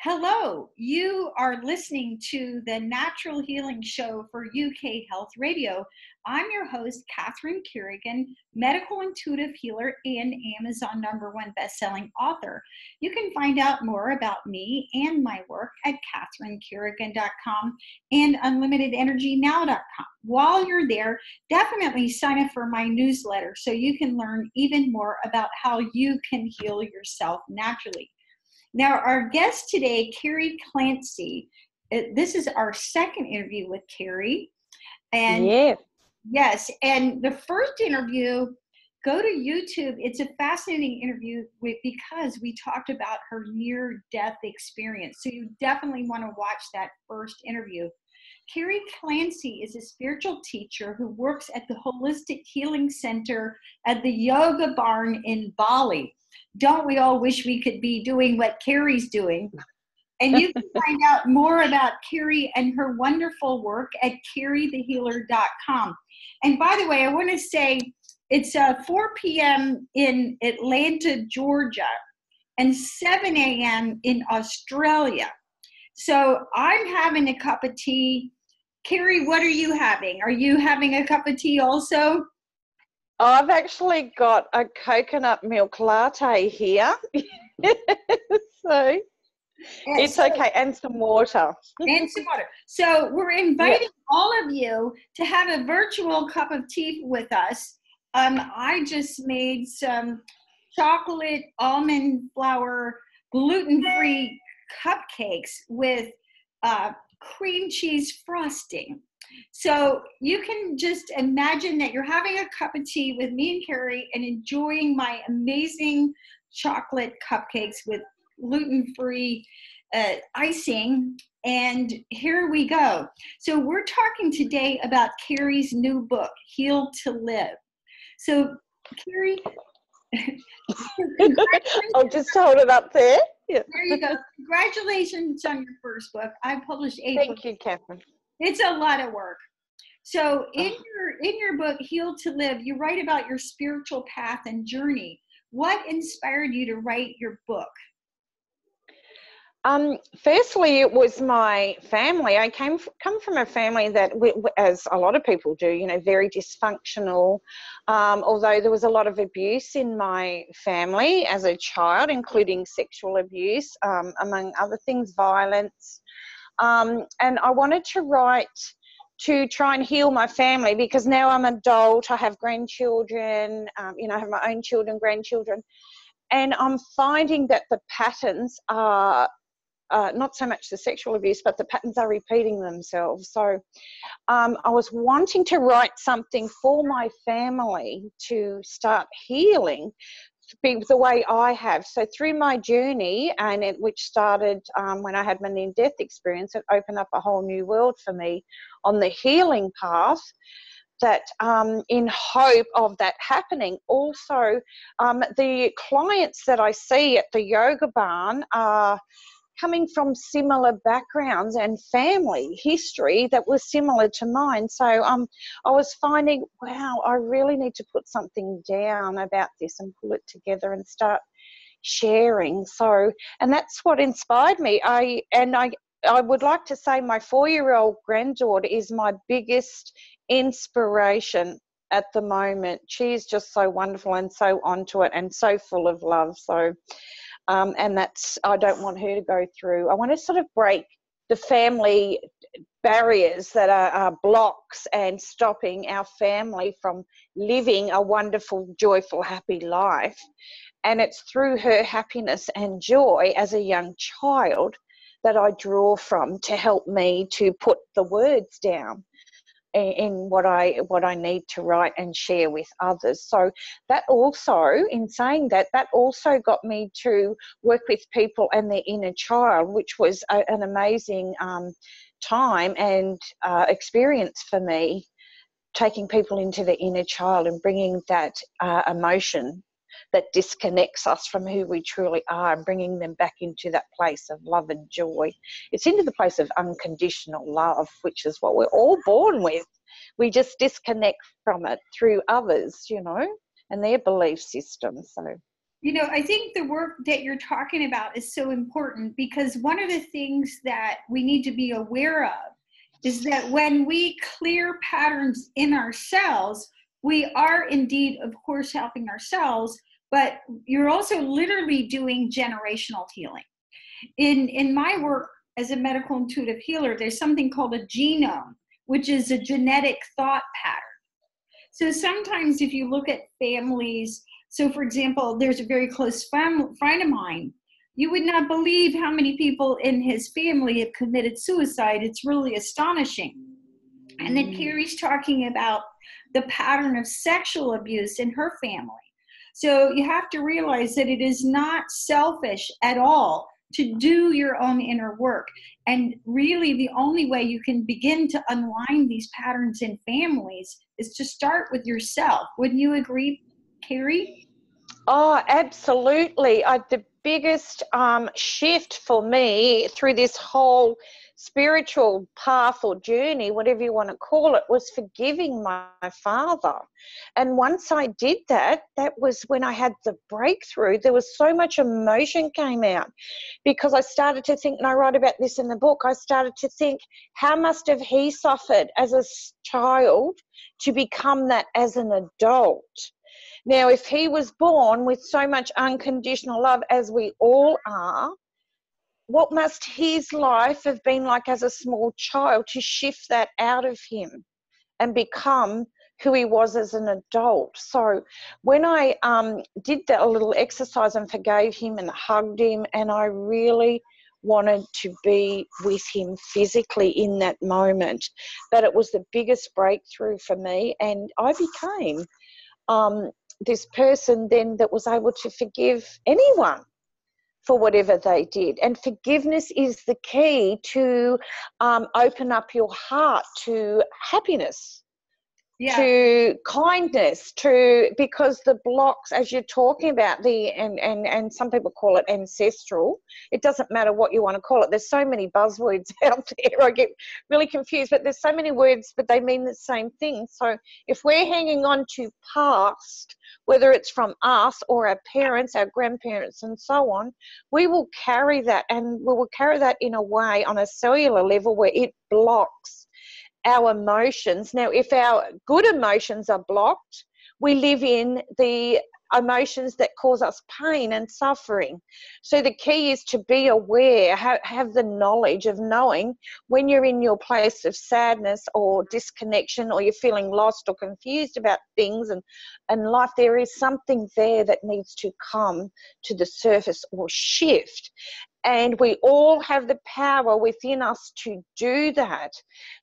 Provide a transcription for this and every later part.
Hello, you are listening to the Natural Healing Show for UK Health Radio. I'm your host, Catherine Kerrigan, medical intuitive healer and Amazon #1 bestselling author. You can find out more about me and my work at catherinekerrigan.com and unlimitedenergynow.com. While you're there, definitely sign up for my newsletter so you can learn even more about how you can heal yourself naturally. Now, our guest today, Carrie Clancy, this is our second interview with Carrie. And Yeah. yes, and the first interview, go to YouTube. It's a fascinating interview because we talked about her near-death experience. So you definitely want to watch that first interview. Carrie Clancy is a spiritual teacher who works at the Holistic Healing Center at the Yoga Barn in Bali. Don't we all wish we could be doing what Carrie's doing? And you can find out more about Carrie and her wonderful work at carriethehealer.com. And by the way, I want to say it's 4 p.m. in Atlanta, Georgia, and 7 a.m. in Australia. So I'm having a cup of tea. Carrie, what are you having? Are you having a cup of tea also? I've actually got a coconut milk latte here. So it's okay, and some water. And some water. So we're inviting all of you to have a virtual cup of tea with us. I just made some chocolate almond flour gluten-free cupcakes with cream cheese frosting. So you can just imagine that you're having a cup of tea with me and Carrie and enjoying my amazing chocolate cupcakes with gluten-free icing. And here we go. So we're talking today about Carrie's new book, Heal to Live. So Carrie, I'll just hold it up there. Yeah. There you go. Congratulations on your first book. I published 8 books. Thank you, Catherine. It's a lot of work. So in your book, Heal to Live, you write about your spiritual path and journey. What inspired you to write your book? Firstly, it was my family. I come from a family that, as a lot of people do, very dysfunctional. Although there was a lot of abuse in my family as a child, including sexual abuse, among other things, violence. And I wanted to write to try and heal my family, because now I'm an adult, I have grandchildren, I have my own children, grandchildren, and I'm finding that the patterns are not so much the sexual abuse, but the patterns are repeating themselves. So I was wanting to write something for my family to start healing the way I have. So through my journey, which started when I had my near-death experience, it opened up a whole new world for me on the healing path. That in hope of that happening. Also, the clients that I see at the Yoga Barn are coming from similar backgrounds and family history that was similar to mine. So I was finding, wow, I really need to put something down about this and pull it together and start sharing. So, and that's what inspired me. I would like to say my 4-year-old granddaughter is my biggest inspiration at the moment. She is just so wonderful and so onto it and so full of love. So and I don't want her to go through. I want to sort of break the family barriers that are blocks and stopping our family from living a wonderful, joyful, happy life. And it's through her happiness and joy as a young child that I draw from to help me to put the words down in what I need to write and share with others. So that also, in saying that also got me to work with people and their inner child, which was an amazing time and experience for me, taking people into the inner child and bringing that emotion that disconnects us from who we truly are and bringing them back into that place of love and joy. It's into the place of unconditional love, which is what we're all born with. We just disconnect from it through others, and their belief systems. So You know, I think the work that you're talking about is so important, because one of the things that we need to be aware of is that when we clear patterns in ourselves, we are indeed, of course, helping ourselves, but you're also literally doing generational healing. In my work as a medical intuitive healer, there's something called a genome, which is a genetic thought pattern. So sometimes if you look at families, so for example, there's a very close friend of mine, you would not believe how many people in his family have committed suicide. It's really astonishing. And then Carrie's talking about the pattern of sexual abuse in her family. So you have to realize that it is not selfish at all to do your own inner work. And really the only way you can begin to unwind these patterns in families is to start with yourself. Wouldn't you agree, Carrie? Oh, absolutely. The biggest shift for me through this whole spiritual path or journey, whatever you want to call it, was forgiving my father. And once I did that, that was when I had the breakthrough. There was so much emotion came out, because I started to think, and I write about this in the book, I started to think, how must have he suffered as a child to become that as an adult? Now, if he was born with so much unconditional love, as we all are, what must his life have been like as a small child to shift that out of him and become who he was as an adult? So when I did that little exercise and forgave him and hugged him, and I really wanted to be with him physically in that moment, but it was the biggest breakthrough for me, and I became this person then that was able to forgive anyone for whatever they did. And forgiveness is the key to open up your heart to happiness, to kindness, because the blocks, as you're talking about, and some people call it ancestral, it doesn't matter what you want to call it. There's so many buzzwords out there. I get really confused, but there's so many words, but they mean the same thing. So if we're hanging on to past, whether it's from us or our parents, our grandparents, and so on, we will carry that, and we will carry that in a way on a cellular level where it blocks our emotions. Now, if our good emotions are blocked, we live in the emotions that cause us pain and suffering. So the key is to be aware, have the knowledge of knowing when you're in your place of sadness or disconnection, or you're feeling lost or confused about things and life, there is something there that needs to come to the surface or shift. And we all have the power within us to do that.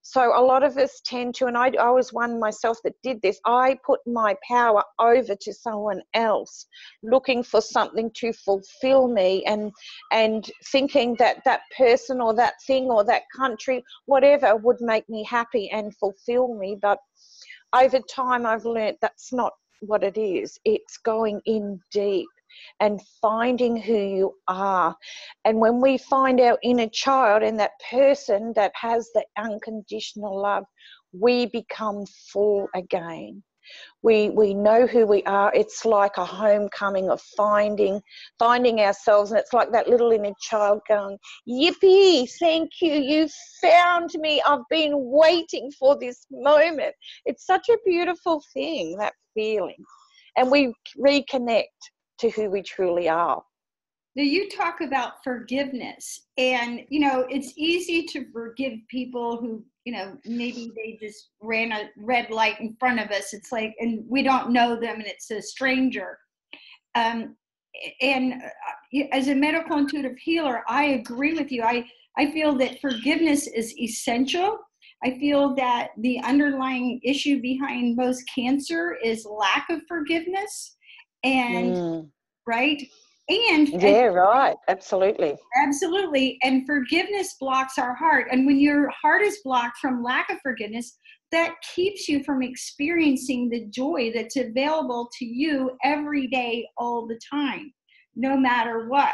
So a lot of us tend to, and I was one myself that did this, I put my power over to someone else, looking for something to fulfill me, and thinking that that person or that thing or that country, whatever, would make me happy and fulfill me. But over time I've learned that's not what it is. It's going in deep and finding who you are. And when we find our inner child and that person that has the unconditional love, we become full again. We know who we are. It's like a homecoming of finding ourselves, and it's like that little inner child going, yippee, thank you, you found me, I've been waiting for this moment. It's such a beautiful thing, that feeling, and we reconnect to who we truly are. Now, you talk about forgiveness, and, you know, it's easy to forgive people who, you know, maybe they just ran a red light in front of us. It's like, and we don't know them, and it's a stranger. And as a medical intuitive healer, I agree with you. I feel that forgiveness is essential. I feel that the underlying issue behind most cancer is lack of forgiveness. And right? Right, absolutely. And forgiveness blocks our heart. And when your heart is blocked from lack of forgiveness, that keeps you from experiencing the joy that's available to you every day, all the time, no matter what.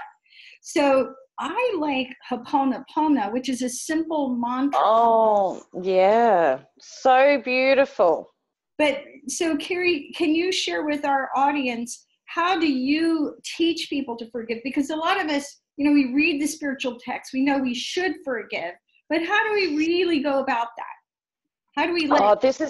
So I like Ho'oponopono, which is a simple mantra. Oh, yeah. So beautiful. But so, Carrie, can you share with our audience how do you teach people to forgive? Because a lot of us, you know, we read the spiritual text, we know we should forgive, but how do we really go about that? How do we let Oh, this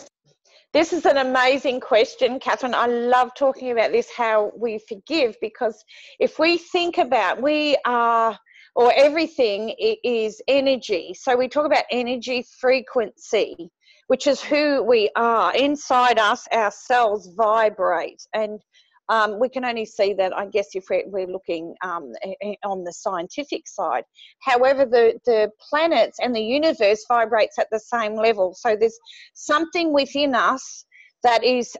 is an amazing question, Catherine. I love talking about this, how we forgive, because if we think about, we are, or everything is energy. So we talk about energy frequency, which is who we are. Inside us, our cells vibrate, and we can only see that, I guess, if we're looking on the scientific side. However, the planets and the universe vibrates at the same level. So there's something within us that is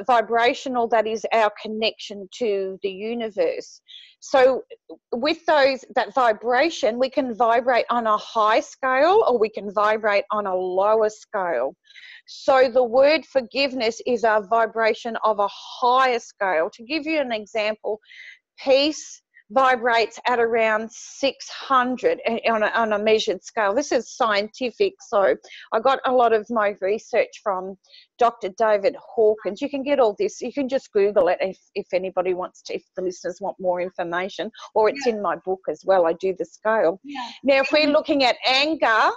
vibrational, that is our connection to the universe. So with that vibration, we can vibrate on a high scale or we can vibrate on a lower scale. So the word forgiveness is a vibration of a higher scale. To give you an example, peace vibrates at around 600 on a measured scale. This is scientific, so I got a lot of my research from Dr. David Hawkins. You can get all this, you can just Google it if anybody wants to, if the listeners want more information, or it's in my book as well. I do the scale. Now, if we're looking at anger,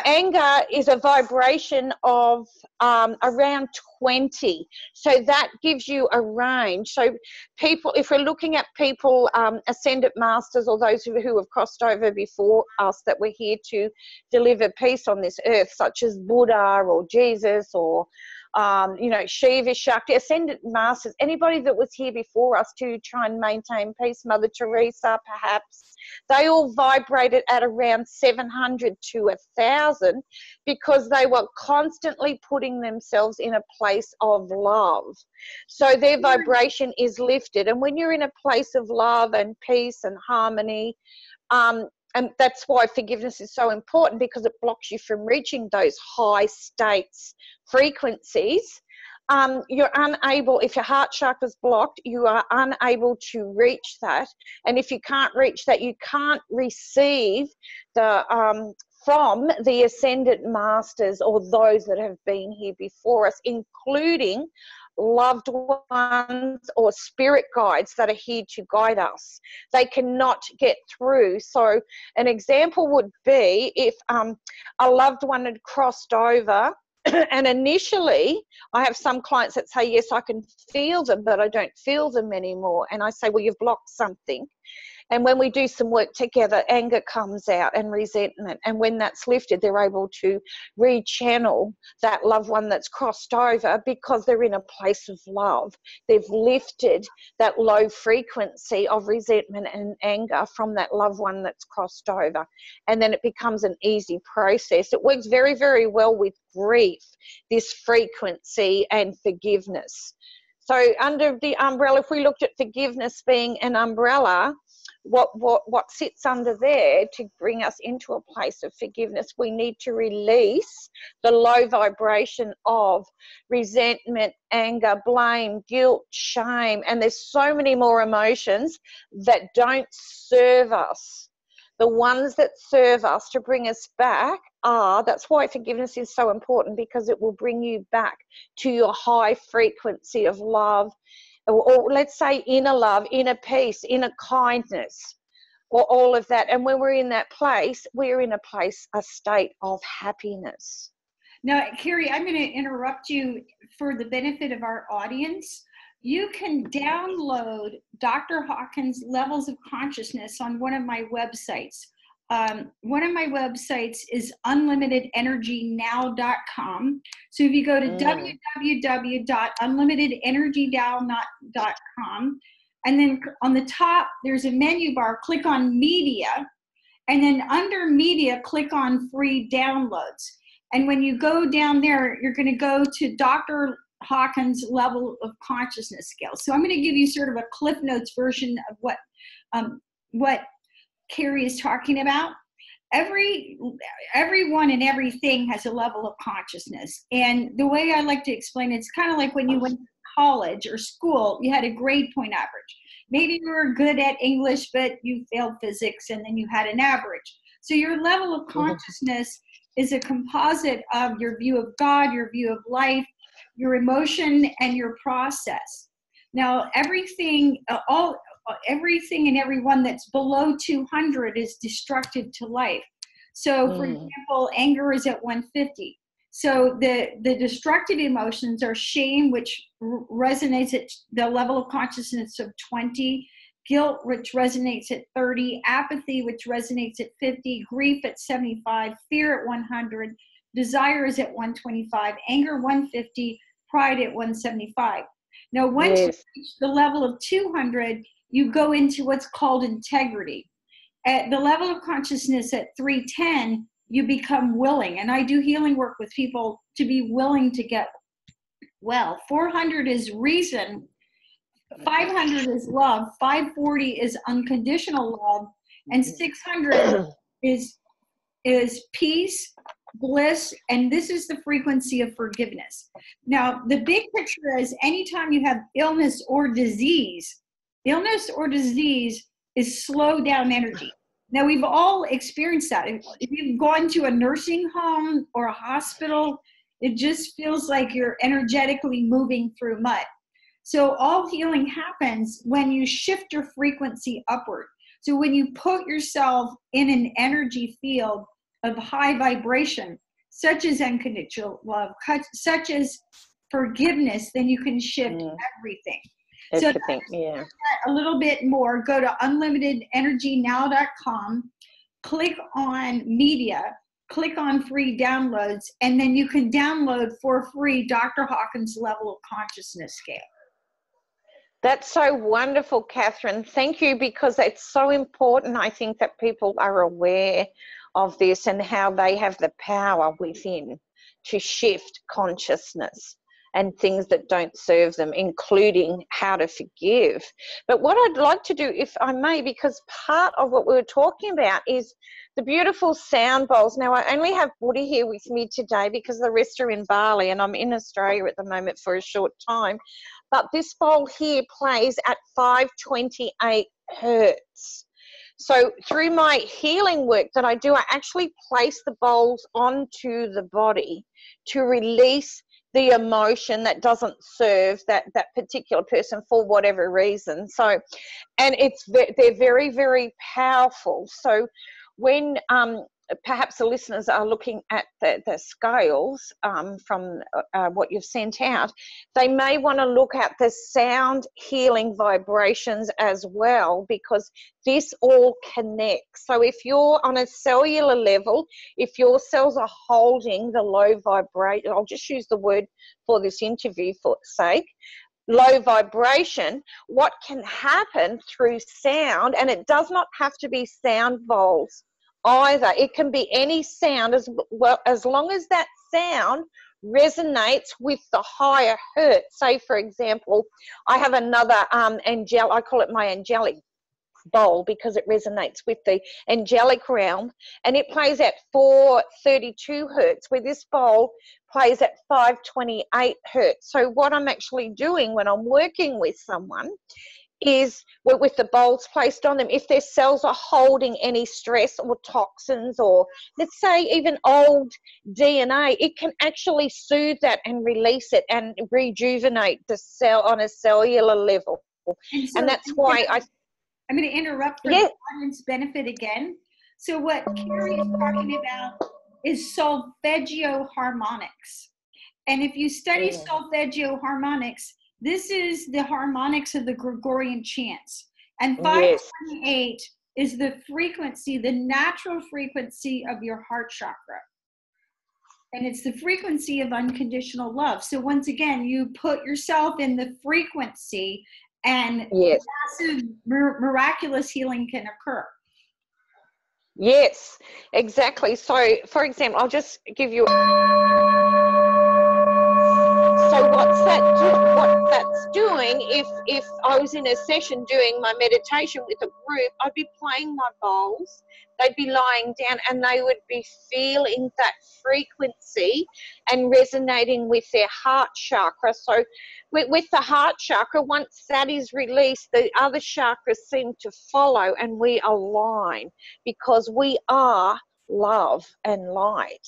anger is a vibration of around 20. So that gives you a range. So people, if we're looking at people, ascended masters, or those who have crossed over before us that were here to deliver peace on this earth, such as Buddha or Jesus or you know, Shiva, Shakti, ascended masters, anybody that was here before us to try and maintain peace, Mother Teresa perhaps, they all vibrated at around 700 to 1,000 because they were constantly putting themselves in a place of love. So their vibration is lifted. And when you're in a place of love and peace and harmony, and that's why forgiveness is so important, because it blocks you from reaching those high states, frequencies. You're unable, if your heart chakra is blocked, you are unable to reach that. And if you can't reach that, you can't receive the from the ascended masters or those that have been here before us, including loved ones or spirit guides that are here to guide us. They cannot get through. So an example would be if a loved one had crossed over and initially I have some clients that say, yes, I can feel them, but I don't feel them anymore. And I say, well, you've blocked something. And when we do some work together, anger comes out and resentment. And when that's lifted, they're able to rechannel that loved one that's crossed over because they're in a place of love. They've lifted that low frequency of resentment and anger from that loved one that's crossed over. And then it becomes an easy process. It works very, very well with grief, this frequency and forgiveness. So under the umbrella, if we looked at forgiveness being an umbrella, what sits under there to bring us into a place of forgiveness, we need to release the low vibration of resentment, anger, blame, guilt, shame, and there's so many more emotions that don't serve us. The ones that serve us to bring us back that's why forgiveness is so important, because it will bring you back to your high frequency of love, or let's say inner love, inner peace, inner kindness, or all of that. And when we're in that place, we're in a state of happiness. Now, Carrie, I'm going to interrupt you for the benefit of our audience. You can download Dr. Hawkins' Levels of Consciousness on one of my websites. One of my websites is unlimitedenergynow.com. So if you go to www.unlimitedenergynow.com, and then on the top, there's a menu bar, click on Media, and then under Media, click on Free Downloads. And when you go down there, you're going to go to Dr. Hawkins' Level of Consciousness scale. So I'm going to give you sort of a Cliff Notes version of what Carrie is talking about. Everyone and everything has a level of consciousness. And the way I like to explain it, it's kind of like when you went to college or school, you had a grade point average. Maybe you were good at English, but you failed physics and then you had an average. So your level of consciousness is a composite of your view of God, your view of life, your emotion, and your process. Now, everything and everyone that's below 200 is destructive to life. So, for example, anger is at 150. So the destructive emotions are shame, which resonates at the level of consciousness of 20, guilt, which resonates at 30, apathy, which resonates at 50, grief at 75, fear at 100, desire is at 125, anger 150, pride at 175. Now, once you reach the level of 200, you go into what's called integrity. At the level of consciousness at 310, you become willing. And I do healing work with people to be willing to get well. 400 is reason. 500 is love. 540 is unconditional love. And 600 is peace, bliss, and this is the frequency of forgiveness. Now, the big picture is anytime you have illness or disease is slow down energy. Now, we've all experienced that. If you've gone to a nursing home or a hospital, it just feels like you're energetically moving through mud. So all healing happens when you shift your frequency upward. So when you put yourself in an energy field of high vibration, such as unconditional love, such as forgiveness, then you can shift everything. So a little bit more, go to unlimitedenergynow.com, click on media, click on free downloads, and then you can download for free Dr. Hawkins' level of consciousness scale. That's so wonderful, Catherine. Thank you, because it's so important, I think, that people are aware of this and how they have the power within to shift consciousness and things that don't serve them, including how to forgive. But what I'd like to do, if I may, because part of what we were talking about is the beautiful sound bowls. Now, I only have Woody here with me today because the rest are in Bali and I'm in Australia at the moment for a short time. But this bowl here plays at 528 hertz. So through my healing work that I do, I actually place the bowls onto the body to release the emotion that doesn't serve that particular person for whatever reason. So, and they're very, very powerful. So when perhaps the listeners are looking at the scales from what you've sent out, they may want to look at the sound healing vibrations as well, because this all connects. So if you're on a cellular level, if your cells are holding the low vibration, I'll just use the word for this interview for sake, low vibration, what can happen through sound, and it does not have to be sound bowls either. It can be any sound as well, as long as that sound resonates with the higher hertz. Say, for example, I have another I call it my angelic bowl because it resonates with the angelic realm, and it plays at 432 hertz, where this bowl plays at 528 hertz. So what I'm actually doing when I'm working with someone is, with the bowls placed on them, if their cells are holding any stress or toxins, or let's say even old DNA, it can actually soothe that and release it and rejuvenate the cell on a cellular level. And that's why I'm going to interrupt for the audience benefit again. So what Carrie is talking about is solfeggio harmonics. And if you study solfeggio harmonics, this is the harmonics of the Gregorian chants. And 528 is the frequency, the natural frequency of your heart chakra. And it's the frequency of unconditional love. So once again, you put yourself in the frequency, and massive, miraculous healing can occur. Yes, exactly. So, for example, I'll just give you. So what that's doing, if I was in a session doing my meditation with a group, I'd be playing my bowls, they'd be lying down, and they would be feeling that frequency and resonating with their heart chakra. So with the heart chakra, once that is released, the other chakras seem to follow, and we align because we are love and light.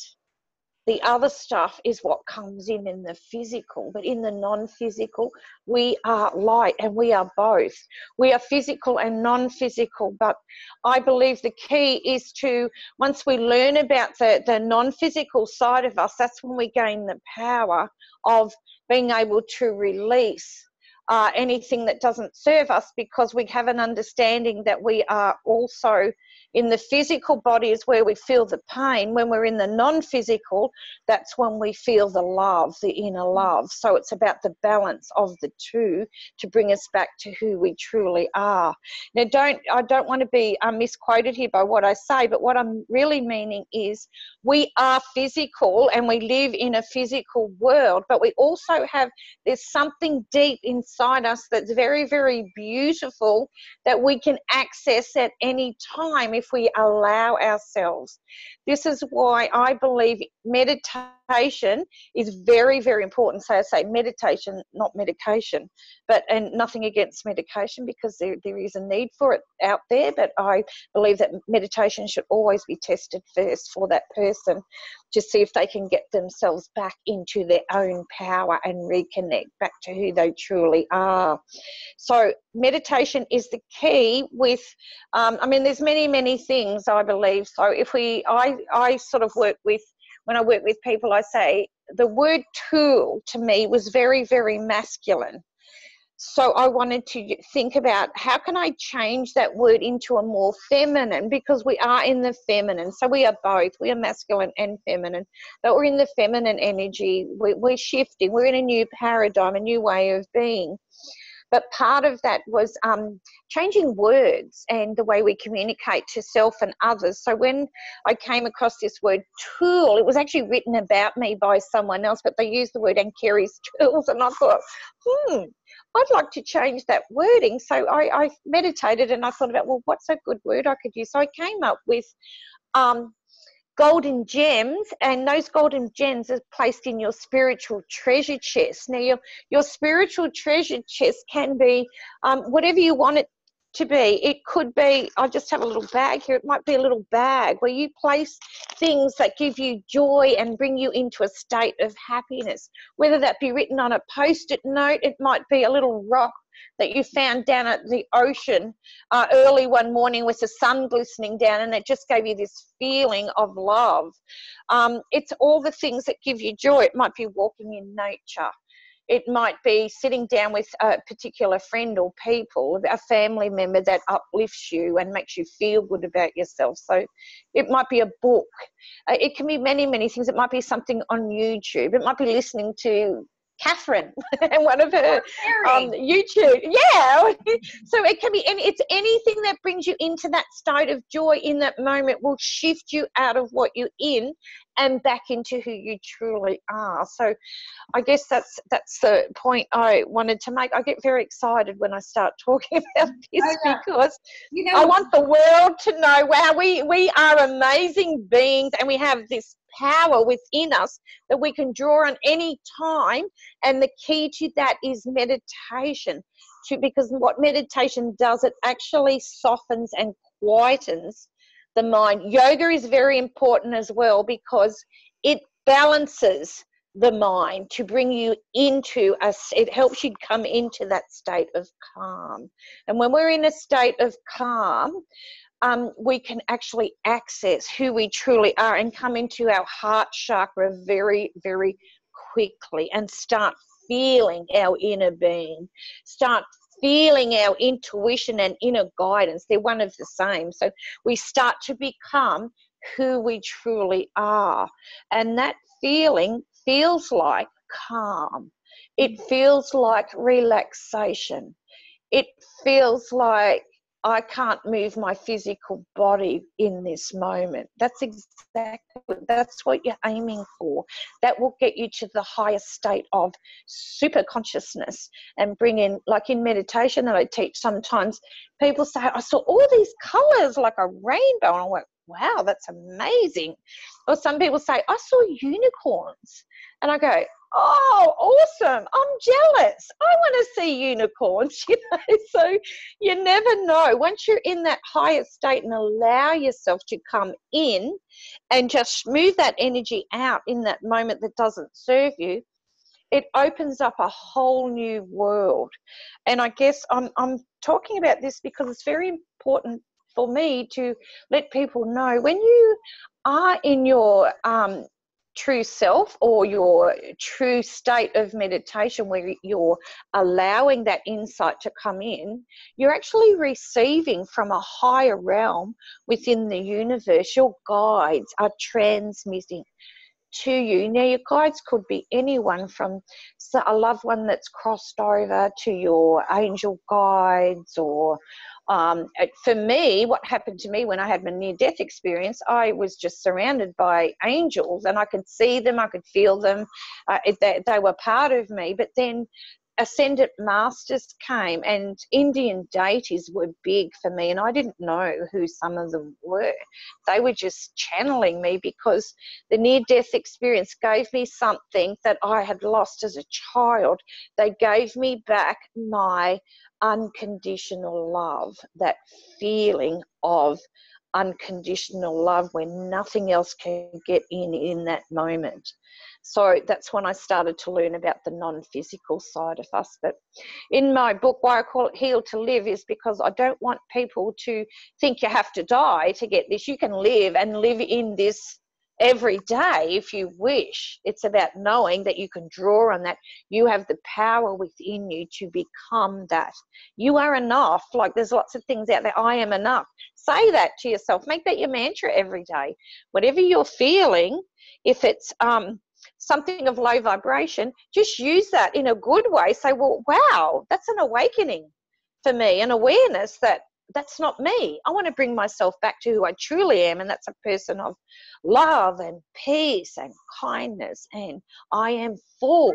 The other stuff is what comes in the physical, but in the non-physical, we are light, and we are both. We are physical and non-physical, but I believe the key is to, once we learn about the non-physical side of us, that's when we gain the power of being able to release anything that doesn't serve us, because we have an understanding that we are also in the physical body is where we feel the pain. When we're in the non-physical, that's when we feel the love, the inner love. So it's about the balance of the two to bring us back to who we truly are. Now, I don't want to be misquoted here by what I say, but what I'm really meaning is we are physical and we live in a physical world, but we also have, there's something deep inside us that's very, very beautiful that we can access at any time if we allow ourselves. This is why I believe meditation is very, very important. So I say meditation, not medication, and nothing against medication, because there is a need for it out there, but I believe that meditation should always be tested first for that person to see if they can get themselves back into their own power and reconnect back to who they truly are. So meditation is the key with, there's many, many things, I believe. So I sort of work with, when I work with people, I say the word tool to me was very, very masculine. So I wanted to think about how can I change that word into a more feminine, because we are in the feminine. So we are both. We are masculine and feminine, but we're in the feminine energy. We're shifting. We're in a new paradigm, a new way of being. But part of that was changing words and the way we communicate to self and others. So when I came across this word tool, it was actually written about me by someone else, but they used the word and Kerry's tools, and I thought, I'd like to change that wording. So I meditated and I thought about, well, what's a good word I could use? So I came up with golden gems, and those golden gems are placed in your spiritual treasure chest. Now, your spiritual treasure chest can be whatever you want it to be. It could be, I just have a little bag here, it might be a little bag where you place things that give you joy and bring you into a state of happiness, whether that be written on a post-it note. It might be a little rock that you found down at the ocean early one morning with the sun glistening down, and it just gave you this feeling of love. It's all the things that give you joy. It might be walking in nature. It might be sitting down with a particular friend or people, a family member that uplifts you and makes you feel good about yourself. So it might be a book. It can be many, many things. It might be something on YouTube. It might be listening to Catherine and one of her YouTube. Yeah. So it can be, it's anything that brings you into that state of joy in that moment will shift you out of what you're in and back into who you truly are. So I guess that's the point I wanted to make. I get very excited when I start talking about this because I want the world to know, wow, we are amazing beings, and we have this power within us that we can draw on any time. And the key to that is meditation, because what meditation does, it actually softens and quietens the mind. Yoga is very important as well because it balances the mind to bring you into it helps you come into that state of calm. And when we're in a state of calm, we can actually access who we truly are and come into our heart chakra very, very quickly and start feeling our inner being, start feeling our intuition and inner guidance. They're one of the same. So we start to become who we truly are. And that feeling feels like calm. It feels like relaxation. It feels like I can't move my physical body in this moment. That's what you're aiming for. That will get you to the highest state of super consciousness and bring in, like in meditation that I teach, sometimes people say, I saw all these colors like a rainbow. And I went, wow, that's amazing. Or some people say, I saw unicorns. And I go, oh, awesome. I'm jealous. I want to see unicorns, So you never know. Once you're in that higher state and allow yourself to come in and just move that energy out in that moment that doesn't serve you, it opens up a whole new world. And I guess I'm talking about this because it's very important for me to let people know when you are in your true self or your true state of meditation where you're allowing that insight to come in, you're actually receiving from a higher realm within the universe. Your guides are transmitting to you. Now, your guides could be anyone from a loved one that's crossed over to your angel guides, or for me, what happened to me when I had my near-death experience, I was just surrounded by angels, and I could see them, I could feel them, they were part of me. But then Ascended Masters came, and Indian deities were big for me, and I didn't know who some of them were. They were just channeling me because the near-death experience gave me something that I had lost as a child. They gave me back my unconditional love, that feeling of unconditional love when nothing else can get in that moment. So that's when I started to learn about the non-physical side of us. But in my book, why I call it Heal to Live, is because I don't want people to think you have to die to get this. You can live and live in this every day if you wish. It's about knowing that you can draw on that. You have the power within you to become that. You are enough. Like, there's lots of things out there. I am enough. Say that to yourself. Make that your mantra every day. Whatever you're feeling, if it's something of low vibration, just use that in a good way. Say, well, wow, that's an awakening for me, an awareness that that's not me. I want to bring myself back to who I truly am, and that's a person of love and peace and kindness, and I am full.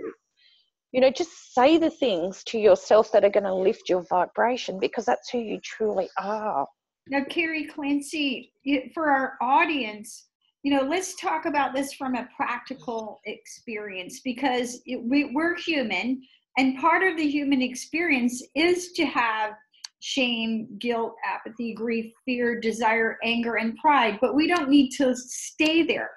Just say the things to yourself that are going to lift your vibration, because that's who you truly are. Now, Carrie Clancy, for our audience, let's talk about this from a practical experience, because we're human, and part of the human experience is to have shame, guilt, apathy, grief, fear, desire, anger, and pride, but we don't need to stay there.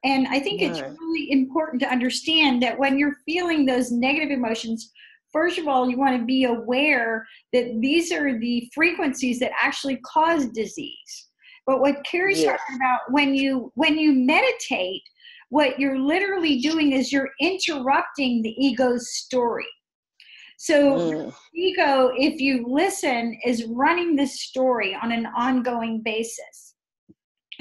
And I think it's really important to understand that when you're feeling those negative emotions, first of all, you want to be aware that these are the frequencies that actually cause disease. But what Carrie's talking about, when you meditate, what you're literally doing is you're interrupting the ego's story. So the ego, if you listen, is running this story on an ongoing basis.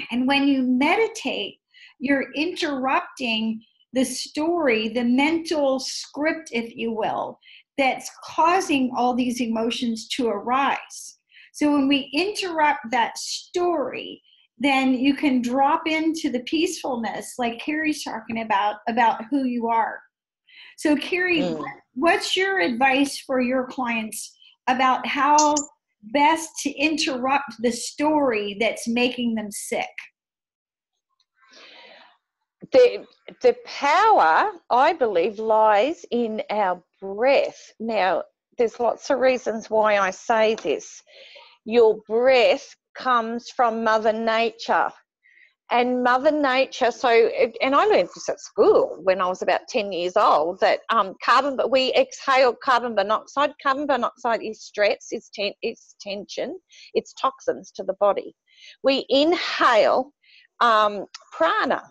And when you meditate, you're interrupting the story, the mental script, if you will, that's causing all these emotions to arise. So when we interrupt that story, then you can drop into the peacefulness, like Carrie's talking about who you are. So Carrie, what's your advice for your clients about how best to interrupt the story that's making them sick? The power, I believe, lies in our breath. Now, there's lots of reasons why I say this. Your breath comes from Mother Nature. And Mother Nature, and I learned this at school when I was about 10 years old, that we exhale carbon monoxide. Carbon monoxide is stress, it's tension, it's toxins to the body. We inhale prana,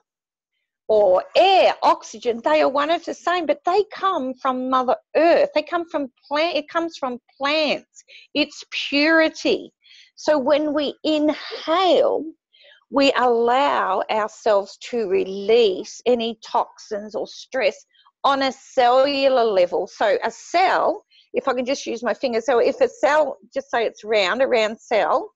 or air, oxygen. They are one of the same, but they come from Mother Earth. They come from it comes from plants. It's purity. So when we inhale, we allow ourselves to release any toxins or stress on a cellular level. So a cell, if I can just use my finger, so if a cell, just say it's round, a round cell,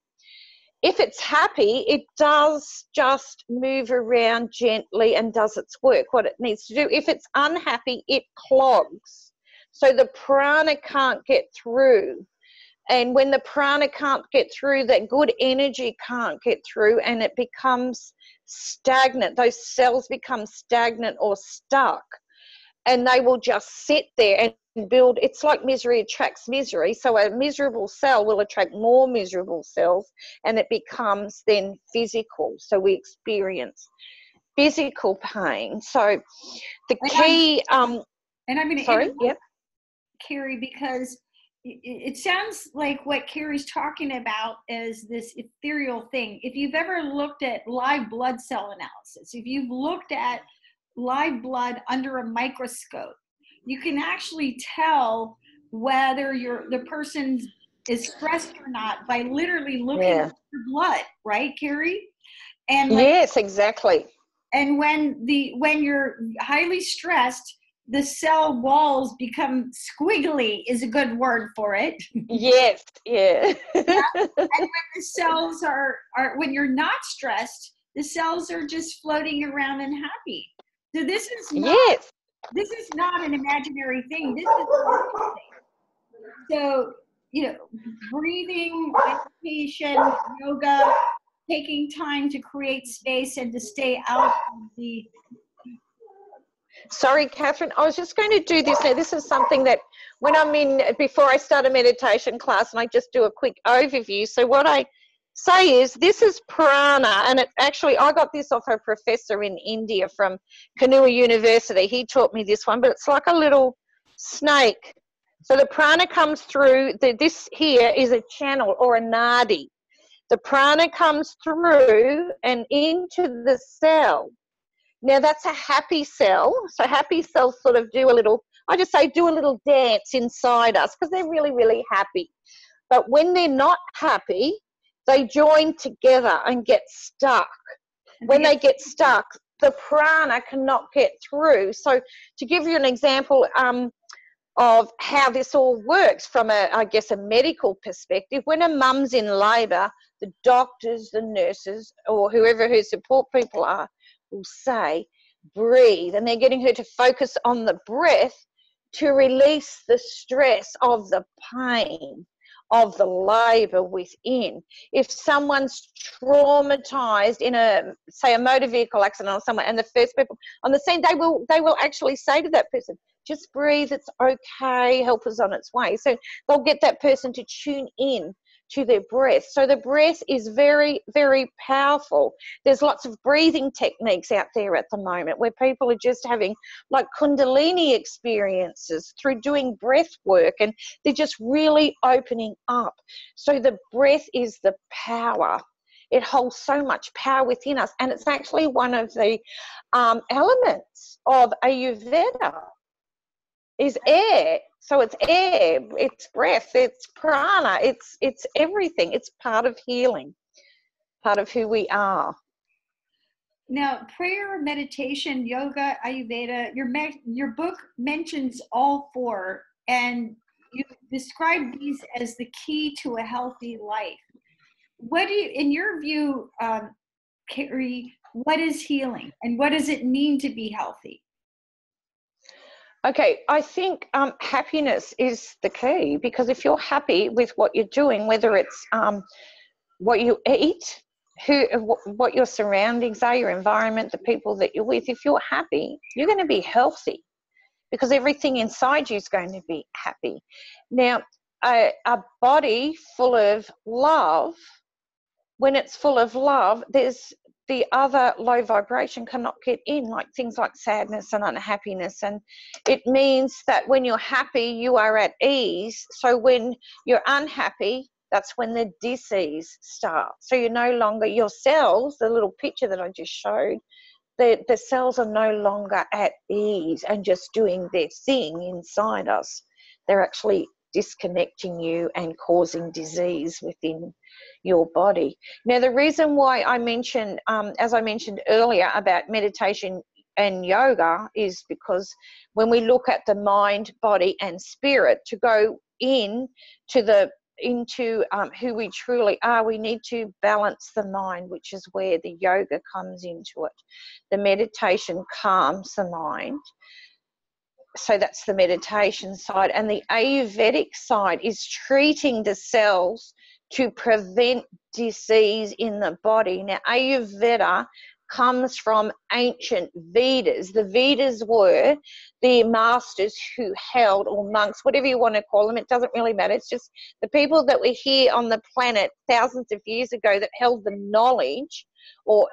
if it's happy, it does just move around gently and does its work, what it needs to do. If it's unhappy, it clogs. So the prana can't get through. And when the prana can't get through, that good energy can't get through, and it becomes stagnant. Those cells become stagnant or stuck. and they will just sit there and build. It's like misery attracts misery. So a miserable cell will attract more miserable cells, and it becomes then physical. So we experience physical pain. So the key and I'm going to sorry, yep. Carrie, because it sounds like what Carrie's talking about is this ethereal thing. If you've ever looked at live blood cell analysis, if you've looked at live blood under a microscope, you can actually tell whether the person is stressed or not by literally looking at your blood, right, Carrie? And yes, exactly. And when you're highly stressed, the cell walls become squiggly is a good word for it. Yes, yeah. Yeah. And when the cells are when you're not stressed, the cells are just floating around and happy. So this is not an imaginary thing. This is a real thing. So, breathing, meditation, yoga, taking time to create space and to stay out of the... Sorry, Catherine, I was just going to do this now. This is something that when I'm before I start a meditation class, and I just do a quick overview. So what I say is, this is prana, and I got this off a professor in India from Kanua University. He taught me this one, but it's like a little snake. So the prana comes through, this here is a channel or a nadi. The prana comes through and into the cell. Now that's a happy cell. So happy cells sort of do a little dance inside us because they're really, really happy. But when they're not happy, they join together and get stuck. When they get stuck, the prana cannot get through. So to give you an example of how this all works from a medical perspective, when a mum's in labour, the doctors, the nurses, or whoever her support people are, will say, breathe, and they're getting her to focus on the breath to release the stress of the pain of the labour within. If someone's traumatized in a motor vehicle accident or somewhere, and the first people on the scene, they will actually say to that person, just breathe, it's okay, help is on its way. So they'll get that person to tune in to their breath. So the breath is very, very powerful. There's lots of breathing techniques out there at the moment where people are just having like Kundalini experiences through doing breath work, and they're just really opening up. So the breath is the power. It holds so much power within us, and it's actually one of the elements of Ayurveda is air. So it's air, it's breath, it's prana, it's everything. It's part of healing, part of who we are. Now, prayer, meditation, yoga, Ayurveda, your book mentions all four, and you describe these as the key to a healthy life. What do you, in your view, Carrie, what is healing, and what does it mean to be healthy? Okay, I think happiness is the key, because if you're happy with what you're doing, whether it's what you eat, what your surroundings are, your environment, the people that you're with, if you're happy, you're going to be healthy, because everything inside you is going to be happy. Now, a body full of love, when it's full of love, there's the other low vibration cannot get in, like things like sadness and unhappiness. And it means that when you're happy, you are at ease. So when you're unhappy, that's when the disease starts. So you're no longer, your cells, the little picture that I just showed, the cells are no longer at ease and just doing their thing inside us. They're actually disconnecting you and causing disease within your body. Now, the reason why I mentioned, as I mentioned earlier, about meditation and yoga is because when we look at the mind, body, and spirit, to go into who we truly are, we need to balance the mind, which is where the yoga comes into it. The meditation calms the mind. So that's the meditation side. And the Ayurvedic side is treating the cells to prevent disease in the body. Now, Ayurveda comes from ancient Vedas. The Vedas were the masters who held, or monks, whatever you want to call them, it doesn't really matter. It's just the people that were here on the planet thousands of years ago that held the knowledge or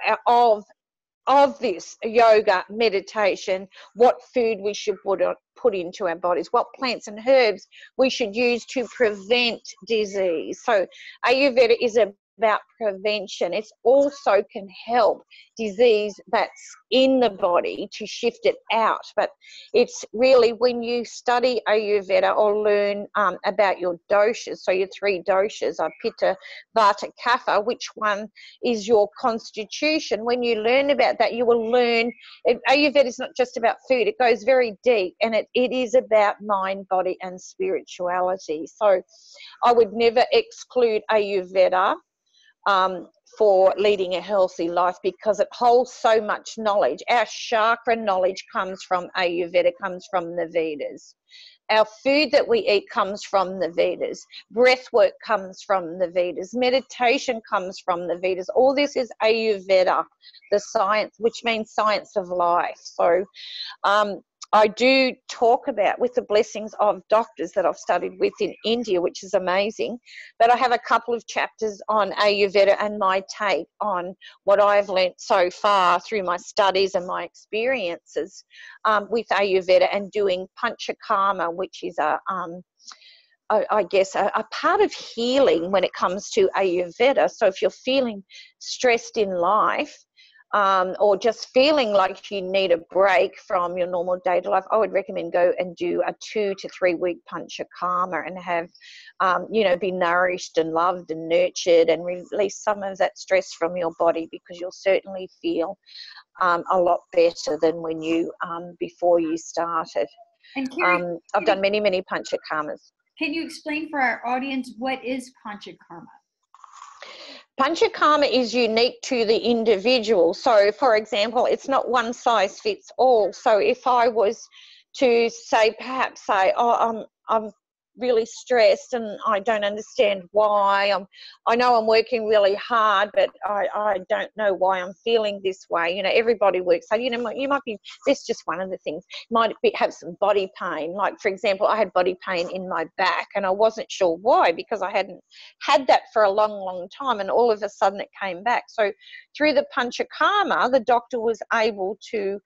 of this yoga, meditation, what food we should put into our bodies, what plants and herbs we should use to prevent disease. So Ayurveda is about prevention. It also can help disease that's in the body to shift it out. But it's really when you study Ayurveda or learn about your doshas, so your 3 doshas are Pitta, Vata, Kapha, which one is your constitution. When you learn about that, you will learn Ayurveda is not just about food. It goes very deep, and it is about mind, body and spirituality. So I would never exclude Ayurveda for leading a healthy life, because it holds so much knowledge. Our chakra knowledge comes from Ayurveda, comes from the Vedas. Our food that we eat comes from the Vedas. Breath work comes from the Vedas. Meditation comes from the Vedas. All this is Ayurveda, the science, which means science of life. So I do talk about, with the blessings of doctors that I've studied with in India, which is amazing, but I have a couple of chapters on Ayurveda and my take on what I've learnt so far through my studies and my experiences with Ayurveda, and doing Panchakarma, which is I guess a part of healing when it comes to Ayurveda. So if you're feeling stressed in life, or just feeling like you need a break from your normal day-to-day life, I would recommend go and do a 2 to 3 week Panchakarma and have, be nourished and loved and nurtured, and release some of that stress from your body, because you'll certainly feel a lot better than when you before you started. And Carrie, I've done many Panchakarmas. Can you explain for our audience what is Panchakarma? Panchakarma is unique to the individual. So, for example, it's not one size fits all. So if I was to say, I'm really stressed and I don't understand why. I know I'm working really hard, but I don't know why I'm feeling this way. Everybody works hard. You might be, that's just one of the things. Have some body pain. Like, for example, I had body pain in my back and I wasn't sure why, because I hadn't had that for a long time, and all of a sudden it came back. So through the Panchakarma, the doctor was able to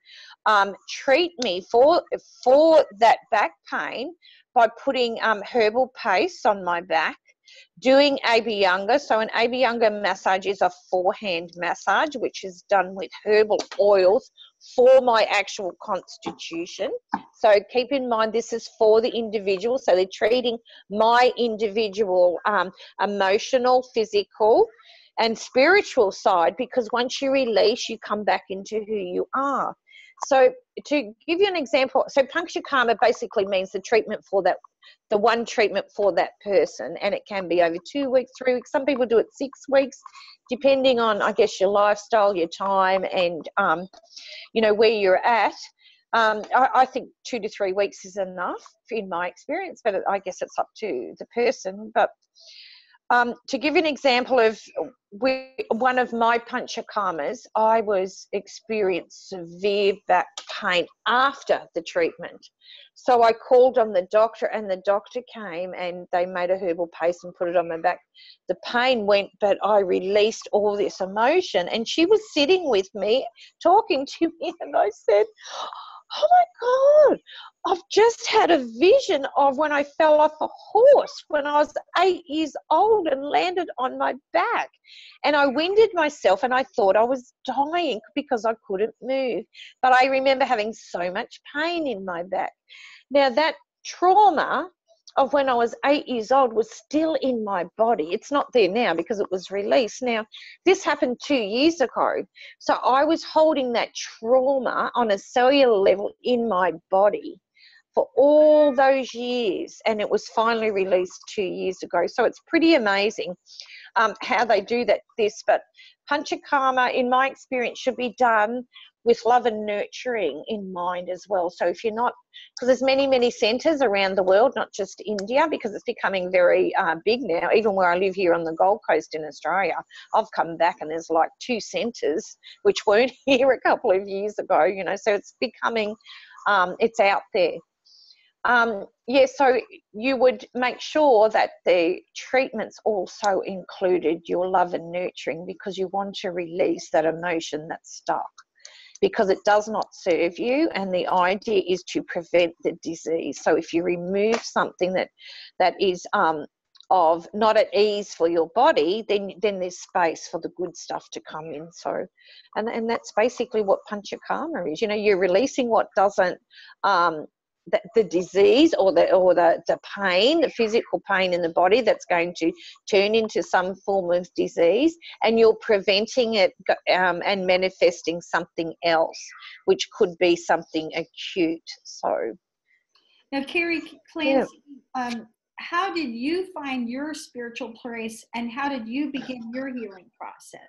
treat me for that back pain by putting herbal paste on my back, doing Abhyanga. So an Abhyanga massage is a 4-hand massage, which is done with herbal oils for my actual constitution. So keep in mind, this is for the individual. So they're treating my individual emotional, physical and spiritual side, because once you release, you come back into who you are. So to give you an example, so Panchakarma basically means the treatment for that, the one treatment for that person, and it can be over 2 weeks, 3 weeks. Some people do it 6 weeks, depending on, I guess, your lifestyle, your time, and where you're at. I think 2 to 3 weeks is enough in my experience, but I guess it's up to the person. But to give you an example of one of my Panchakarmas, I experienced severe back pain after the treatment. So I called on the doctor, and the doctor came and they made a herbal paste and put it on my back. The pain went, but I released all this emotion. And she was sitting with me, talking to me, and I said, "Oh my God, I've just had a vision of when I fell off a horse when I was 8 years old and landed on my back. And I winded myself and I thought I was dying because I couldn't move. But I remember having so much pain in my back." Now that trauma of when I was 8 years old was still in my body. It's not there now because it was released. Now, this happened 2 years ago. So I was holding that trauma on a cellular level in my body for all those years, and it was finally released 2 years ago. So it's pretty amazing how they do this. But Panchakarma, in my experience, should be done with love and nurturing in mind as well. So if you're not, because there's many centres around the world, not just India, because it's becoming very big now. Even where I live here on the Gold Coast in Australia, I've come back and there's like 2 centres which weren't here a couple of years ago, you know, so it's becoming, it's out there. Yeah, so you would make sure that the treatments also included your love and nurturing, because you want to release that emotion that's stuck, because it does not serve you, and the idea is to prevent the disease. So if you remove something that is of not at ease for your body, then there's space for the good stuff to come in. So, and that's basically what Panchakarma is. You know, you're releasing what doesn't, the disease or the pain, the physical pain in the body that's going to turn into some form of disease, and you're preventing it and manifesting something else, which could be something acute. So now, Carrie Clancy, how did you find your spiritual place, and how did you begin your healing process?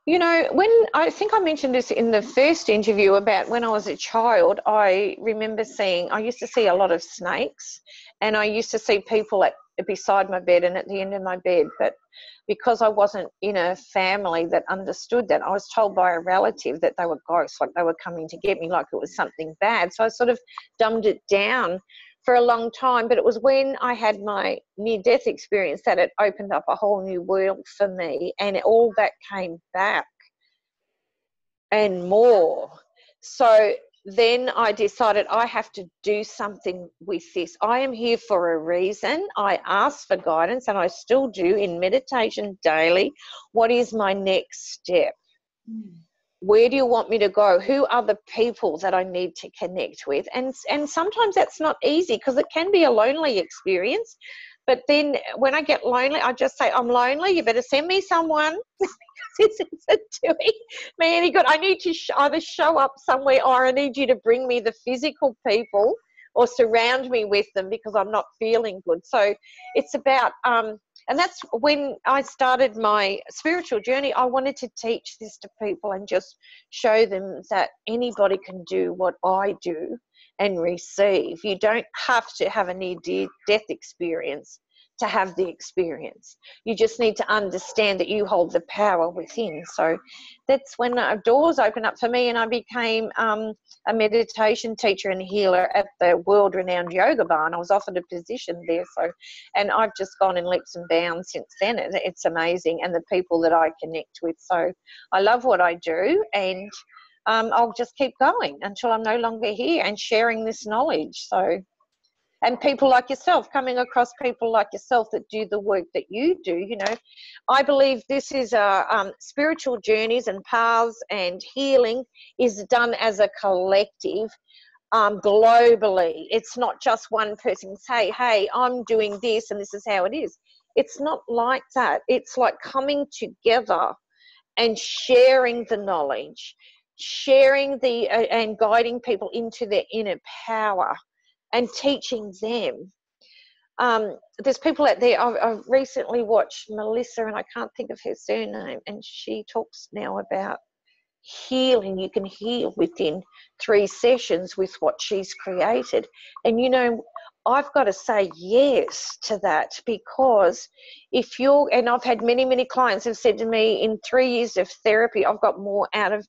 You know, when I think I mentioned this in the first interview about when I was a child, I remember I used to see a lot of snakes, and I used to see people beside my bed and at the end of my bed. But because I wasn't in a family that understood that, I was told by a relative that they were ghosts, like they were coming to get me, like it was something bad. So I sort of dumbed it down for a long time. But it was when I had my near-death experience that it opened up a whole new world for me, and all that came back and more. So then I decided I have to do something with this. I am here for a reason. I asked for guidance, and I still do in meditation daily. What is my next step? Where do you want me to go? Who are the people that I need to connect with? And sometimes that's not easy, because it can be a lonely experience. But then when I get lonely, I just say, I'm lonely, you better send me someone. It's doing me any good. I need to either show up somewhere, or I need you to bring me the physical people or surround me with them, because I'm not feeling good. So it's about, and that's when I started my spiritual journey. I wanted to teach this to people and just show them that anybody can do what I do and receive. You don't have to have a near-death experience to have the experience. You just need to understand that you hold the power within. So that's when doors opened up for me, and I became a meditation teacher and healer at the world-renowned Yoga Barn. I was offered a position there, and I've just gone in leaps and bounds since then. It's amazing, and the people that I connect with. So I love what I do, and I'll just keep going until I'm no longer here and sharing this knowledge. So, and people like yourself, coming across people like yourself that do the work that you do, you know, I believe this is spiritual journeys and paths, and healing is done as a collective, globally. It's not just one person say, hey, I'm doing this and this is how it is. It's not like that. It's like coming together and sharing the knowledge, sharing and guiding people into their inner power, and teaching them. There's people out there. I've recently watched Melissa, and I can't think of her surname, and she talks now about healing. You can heal within 3 sessions with what she's created. And, you know, I've got to say yes to that, because and I've had many clients have said to me, in 3 years of therapy, I've got more out of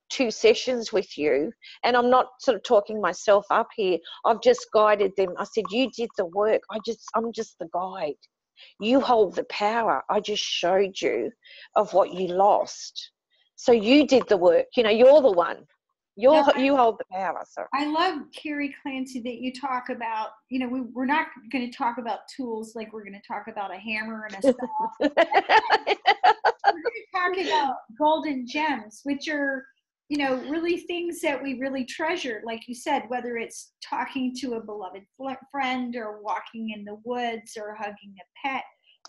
2 sessions with you. And I'm not sort of talking myself up here. I've just guided them. I said, you did the work. I'm just the guide. You hold the power. I just showed you of what you lost. So you did the work. You know, you're the one. You hold the power. Sorry. I love, Carrie Clancy, that you talk about, you know, we're not going to talk about tools like we're going to talk about a hammer and a saw. We're going to talk about golden gems, which are, you know, really things that we really treasure. Like you said, whether it's talking to a beloved friend, or walking in the woods, or hugging a pet,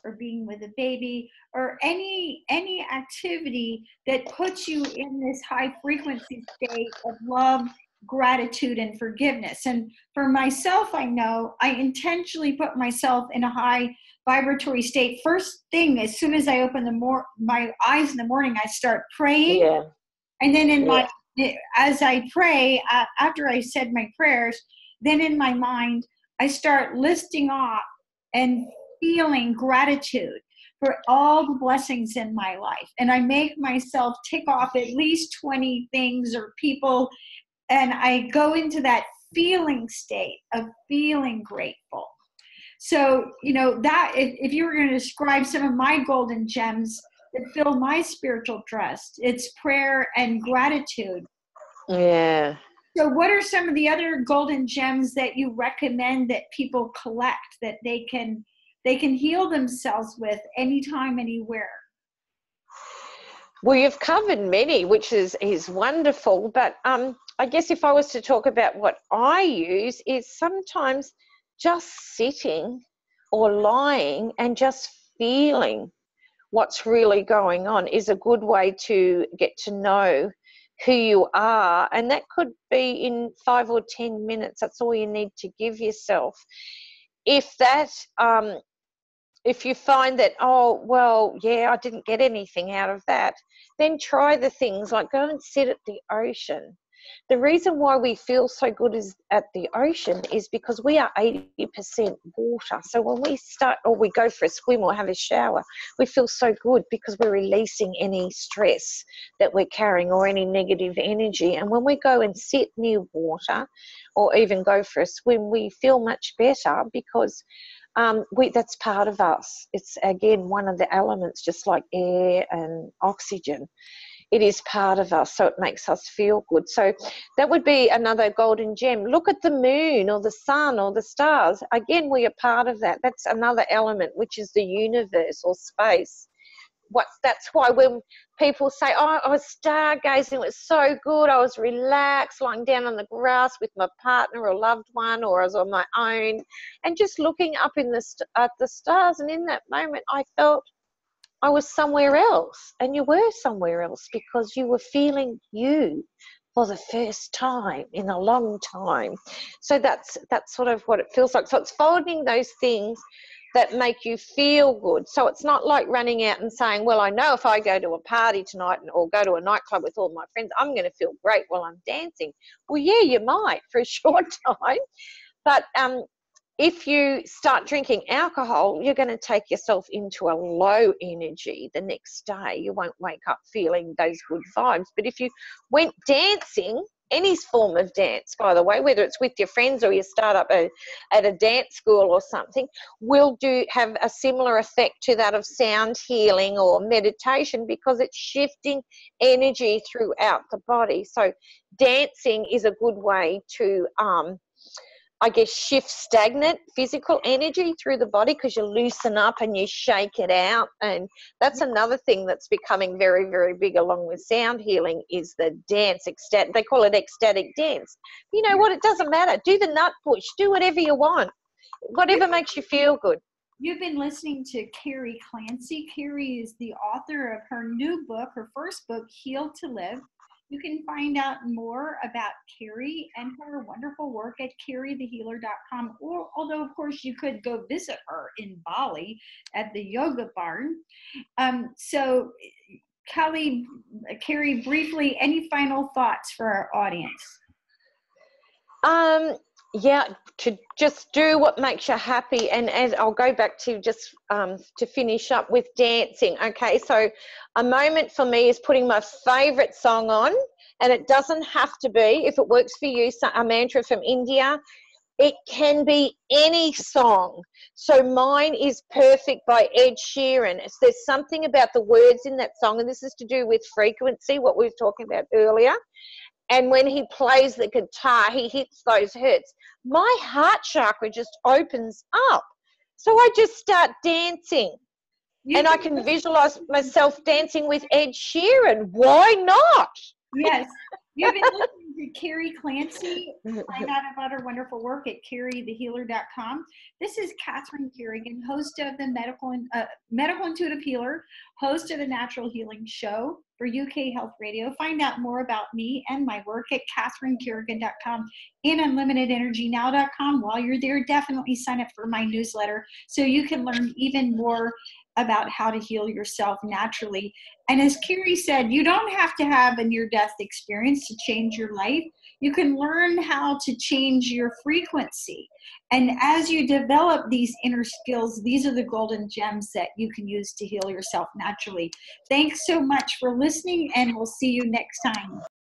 or being with a baby, or any activity that puts you in this high frequency state of love gratitude and forgiveness. And for myself, I know I intentionally put myself in a high vibratory state. First thing, as soon as I open my eyes in the morning, I start praying. Yeah. And then as I pray, after I said my prayers, then in my mind, I start listing off and feeling gratitude for all the blessings in my life. And I make myself tick off at least 20 things or people, and I go into that feeling state of feeling grateful. So, that if you were going to describe some of my golden gems that fill my spiritual trust, it's prayer and gratitude. Yeah. So what are some of the other golden gems that you recommend that people collect that they can heal themselves with anytime, anywhere? Well, you've covered many, which is wonderful. But I guess if I was to talk about what I use, is sometimes just sitting or lying and just feeling what's really going on is a good way to get to know who you are. And that could be in 5 or 10 minutes. That's all you need to give yourself. If you find that, oh, well, yeah, I didn't get anything out of that, then try the things like go and sit at the ocean. The reason why we feel so good at the ocean is because we are 80% water. So when we start or we go for a swim or have a shower, we feel so good because we're releasing any stress that we're carrying or any negative energy. And when we go and sit near water or even go for a swim, we feel much better because that's part of us. It's, again, one of the elements, just like air and oxygen. It is part of us, so it makes us feel good. So that would be another golden gem. Look at the moon or the sun or the stars. Again, we are part of that. That's another element, which is the universe or space. That's why when people say, oh, I was stargazing, it was so good, I was relaxed, lying down on the grass with my partner or loved one, or I was on my own, and just looking up at the stars, and in that moment I felt I was somewhere else, and you were somewhere else because you were feeling you for the first time in a long time. So that's sort of what it feels like. So it's finding those things that make you feel good. So it's not like running out and saying, well, I know if I go to a party tonight or go to a nightclub with all my friends, I'm going to feel great while I'm dancing. Well, yeah, you might for a short time. But if you start drinking alcohol, you're going to take yourself into a low energy the next day. You won't wake up feeling those good vibes. But if you went dancing, any form of dance, by the way, whether it's with your friends or you start up at a dance school or something, will have a similar effect to that of sound healing or meditation because it's shifting energy throughout the body. So dancing is a good way to I guess, shift stagnant physical energy through the body because you loosen up and you shake it out. And that's another thing that's becoming very, very big along with sound healing is the dance. They call it ecstatic dance. You know what? It doesn't matter. Do the nut push. Do whatever you want. Whatever makes you feel good. You've been listening to Carrie Clancy. Carrie is the author of her new book, her first book, Heal to Live. You can find out more about Carrie and her wonderful work at carriethehealer.com. Or, although, of course, you could go visit her in Bali at the Yoga Barn. So, Carrie, briefly, any final thoughts for our audience? Yeah, to just do what makes you happy. And as I'll go back to just to finish up with dancing. Okay, so a moment for me is putting my favorite song on, and it doesn't have to be, if it works for you, a mantra from India. It can be any song. So mine is Perfect by Ed Sheeran. There's something about the words in that song, and this is to do with frequency, what we were talking about earlier. And when he plays the guitar, he hits those hertz. My heart chakra just opens up. So I just start dancing. And I can visualize myself dancing with Ed Sheeran. Why not? Yes. You've been listening Carrie Clancy. Find out about her wonderful work at carriethehealer.com. This is Catherine Kerrigan, host of the Medical Intuitive Healer, host of the Natural Healing Show for UK Health Radio. Find out more about me and my work at catherinekerrigan.com and unlimitedenergynow.com. While you're there, definitely sign up for my newsletter so you can learn even more about how to heal yourself naturally. And as Carrie said, you don't have to have a near-death experience to change your life. You can learn how to change your frequency. And as you develop these inner skills, these are the golden gems that you can use to heal yourself naturally. Thanks so much for listening, and we'll see you next time.